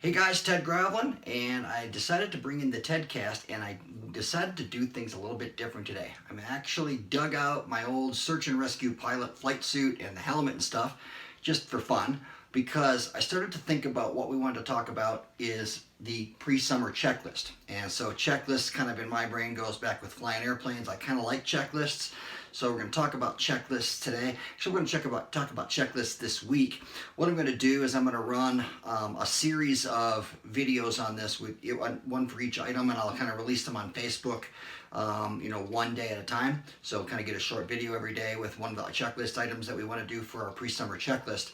Hey guys, Ted Gravlin, and I decided to bring in the Tedcast, and I decided to do things a little bit different today. I'm actually dug out my old search and rescue pilot flight suit and the helmet and stuff just for fun, because I started to think about what we wanted to talk about is the pre-summer checklist. And so checklists kind of in my brain goes back with flying airplanes. I kind of like checklists. So we're going to talk about checklists today. Actually, we're going to talk about checklists this week. What I'm going to do is I'm going to run a series of videos on this, with one for each item, and I'll kind of release them on Facebook, one day at a time. So kind of get a short video every day with one of the checklist items that we want to do for our pre-summer checklist.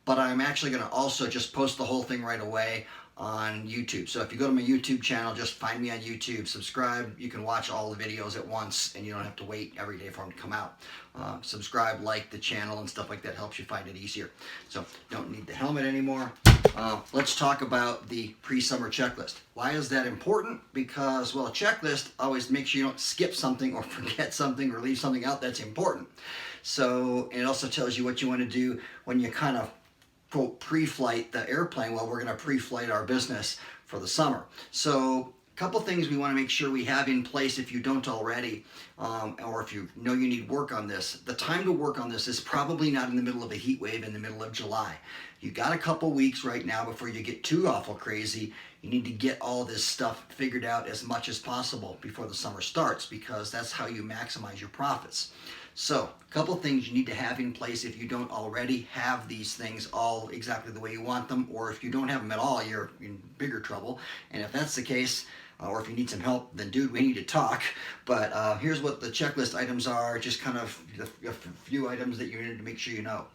But I'm actually going to also just post the whole thing right away on YouTube. So if you go to my YouTube channel, just find me on YouTube, subscribe. You can watch all the videos at once, and you don't have to wait every day for them to come out. Subscribe, like the channel, and stuff like that helps you find it easier. So don't need the helmet anymore. Let's talk about the pre-summer checklist. Why is that important? Because, well, a checklist always makes sure you don't skip something or forget something or leave something out that's important. So it also tells you what you want to do when you kind of quote pre-flight the airplane. Well, we're going to pre-flight our business for the summer. So a couple things we want to make sure we have in place if you don't already, or if you know you need work on this. The time to work on this is probably not in the middle of a heat wave in the middle of July. You got a couple weeks right now before you get too awful crazy. You need to get all this stuff figured out as much as possible before the summer starts, because that's how you maximize your profits. So, a couple things you need to have in place if you don't already have these things all exactly the way you want them, or if you don't have them at all, you're in bigger trouble. And if that's the case, or if you need some help, then dude, we need to talk. But here's what the checklist items are, just kind of a few items that you need to make sure you know.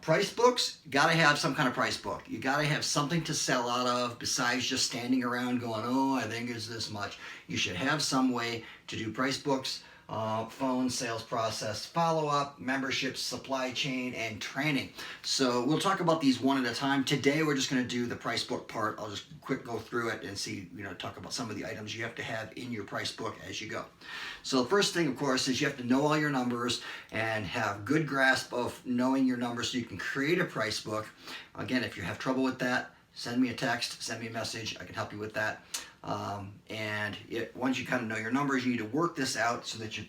Price books, you gotta have some kind of price book. You gotta have something to sell out of besides just standing around going, oh, I think it's this much. You should have some way to do price books. Phone, sales process, follow-up, memberships, supply chain, and training. So we'll talk about these one at a time. Today we're just going to do the price book part. I'll just quick go through it and see, talk about some of the items you have to have in your price book as you go. So the first thing, of course, is you have to know all your numbers and have good grasp of knowing your numbers so you can create a price book. Again, if you have trouble with that, send me a text, send me a message. I can help you with that. Once you kind of know your numbers, you need to work this out so that your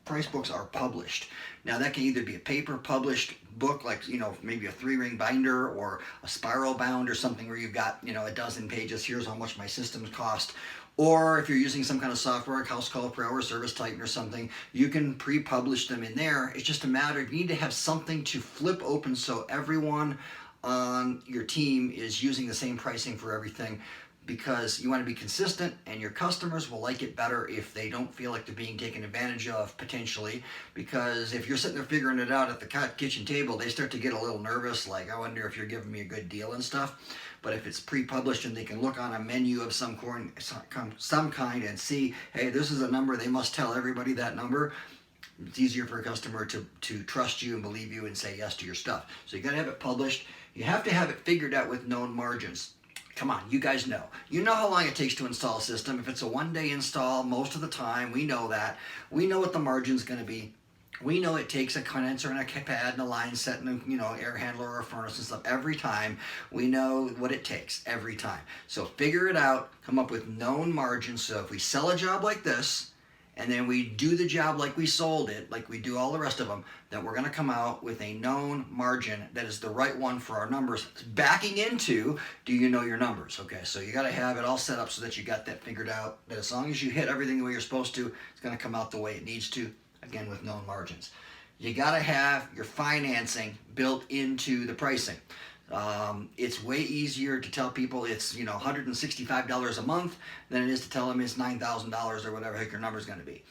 price books are published. Now that can either be a paper published book, like maybe a 3-ring binder or a spiral bound or something where you've got a dozen pages. Here's how much my systems cost. Or if you're using some kind of software, like House Call Per Hour, Service Titan or something, you can pre-publish them in there. It's just a matter of you need to have something to flip open so everyone on your team is using the same pricing for everything, because you want to be consistent, and your customers will like it better if they don't feel like they're being taken advantage of, potentially. Because if you're sitting there figuring it out at the kitchen table, they start to get a little nervous, like, I wonder if you're giving me a good deal and stuff. But if it's pre-published and they can look on a menu of some kind and see, hey, this is a number, they must tell everybody that number, it's easier for a customer to trust you and believe you and say yes to your stuff. So you got to have it published. You have to have it figured out with known margins. Come on, you guys know. You know how long it takes to install a system. If it's a one-day install, most of the time, we know that. We know what the margin's going to be. We know it takes a condenser and a pad and a line set and air handler or a furnace and stuff every time. We know what it takes every time. So figure it out, come up with known margins. So if we sell a job like this, and then we do the job like we sold it, like we do all the rest of them, then we're going to come out with a known margin that is the right one for our numbers. Backing into, do you know your numbers? Okay, so you got to have it all set up so that you got that figured out, that as long as you hit everything the way you're supposed to, it's going to come out the way it needs to, again with known margins. You got to have your financing built into the pricing. It's way easier to tell people it's $165 a month than it is to tell them it's $9,000 or whatever heck your number is going to be.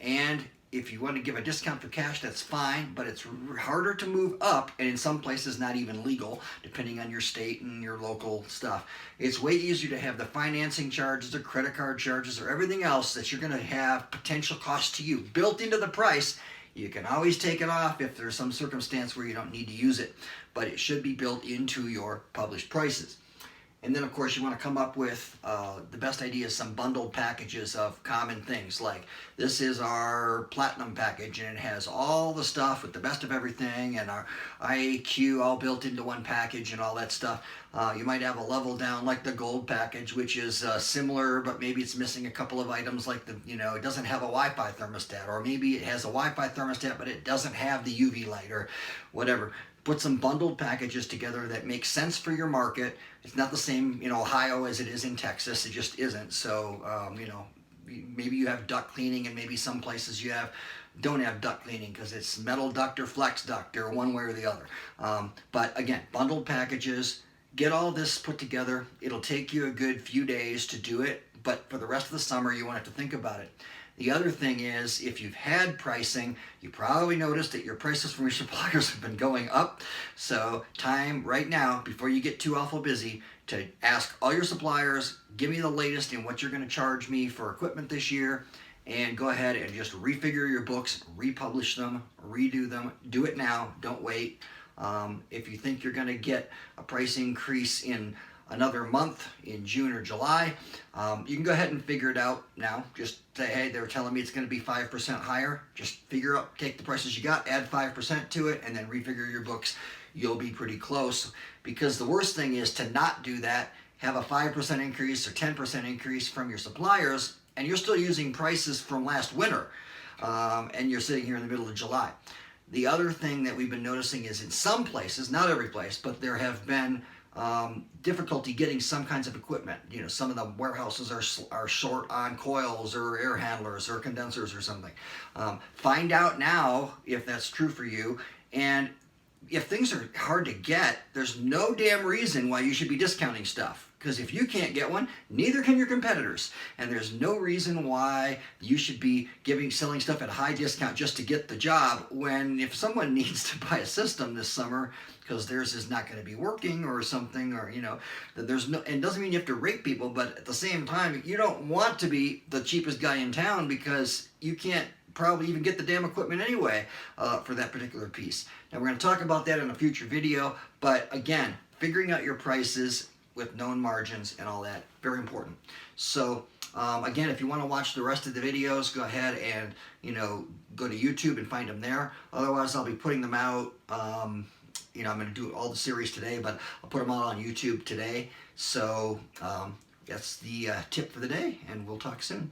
And if you want to give a discount for cash, that's fine, but it's harder to move up, and in some places not even legal, depending on your state and your local stuff. It's way easier to have the financing charges or credit card charges or everything else that you're going to have potential cost to you built into the price. You can always take it off if there's some circumstance where you don't need to use it, but it should be built into your published prices. And then of course you want to come up with the best idea is some bundled packages of common things, like this is our platinum package and it has all the stuff with the best of everything and our IAQ all built into one package and all that stuff. You might have a level down like the gold package, which is similar, but maybe it's missing a couple of items, like it doesn't have a Wi-Fi thermostat, or maybe it has a Wi-Fi thermostat but it doesn't have the UV light or whatever. Put some bundled packages together that make sense for your market. It's not the same in Ohio as it is in Texas. It just isn't. So, maybe you have duct cleaning and maybe some places don't have duct cleaning because it's metal duct or flex duct or one way or the other. But again, bundled packages, get all this put together. It'll take you a good few days to do it, but for the rest of the summer, you won't have to think about it. The other thing is, if you've had pricing, you probably noticed that your prices from your suppliers have been going up. So time right now, before you get too awful busy, to ask all your suppliers, give me the latest in what you're going to charge me for equipment this year, and go ahead and just refigure your books, republish them, redo them. Do it now, don't wait. If you think you're going to get a price increase in another month in June or July, you can go ahead and figure it out now. Just say, hey, they're telling me it's going to be 5% higher. Just figure out, take the prices you got, add 5% to it, and then refigure your books. You'll be pretty close, because the worst thing is to not do that, have a 5% increase or 10% increase from your suppliers, and you're still using prices from last winter, and you're sitting here in the middle of July. The other thing that we've been noticing is in some places, not every place, but there have been difficulty getting some kinds of equipment. Some of the warehouses are short on coils or air handlers or condensers or something. Find out now if that's true for you, and if things are hard to get, there's no damn reason why you should be discounting stuff. Because if you can't get one, neither can your competitors. And there's no reason why you should be selling stuff at a high discount just to get the job, when if someone needs to buy a system this summer because theirs is not going to be working or something, or that there's no, and it doesn't mean you have to rate people, but at the same time, you don't want to be the cheapest guy in town, because you can't probably even get the damn equipment anyway for that particular piece. Now we're going to talk about that in a future video, but again, figuring out your prices with known margins and all that, very important. So again, if you want to watch the rest of the videos, go ahead and go to YouTube and find them there. Otherwise, I'll be putting them out. I'm going to do all the series today, but I'll put them all on YouTube today. So that's the tip for the day, and we'll talk soon.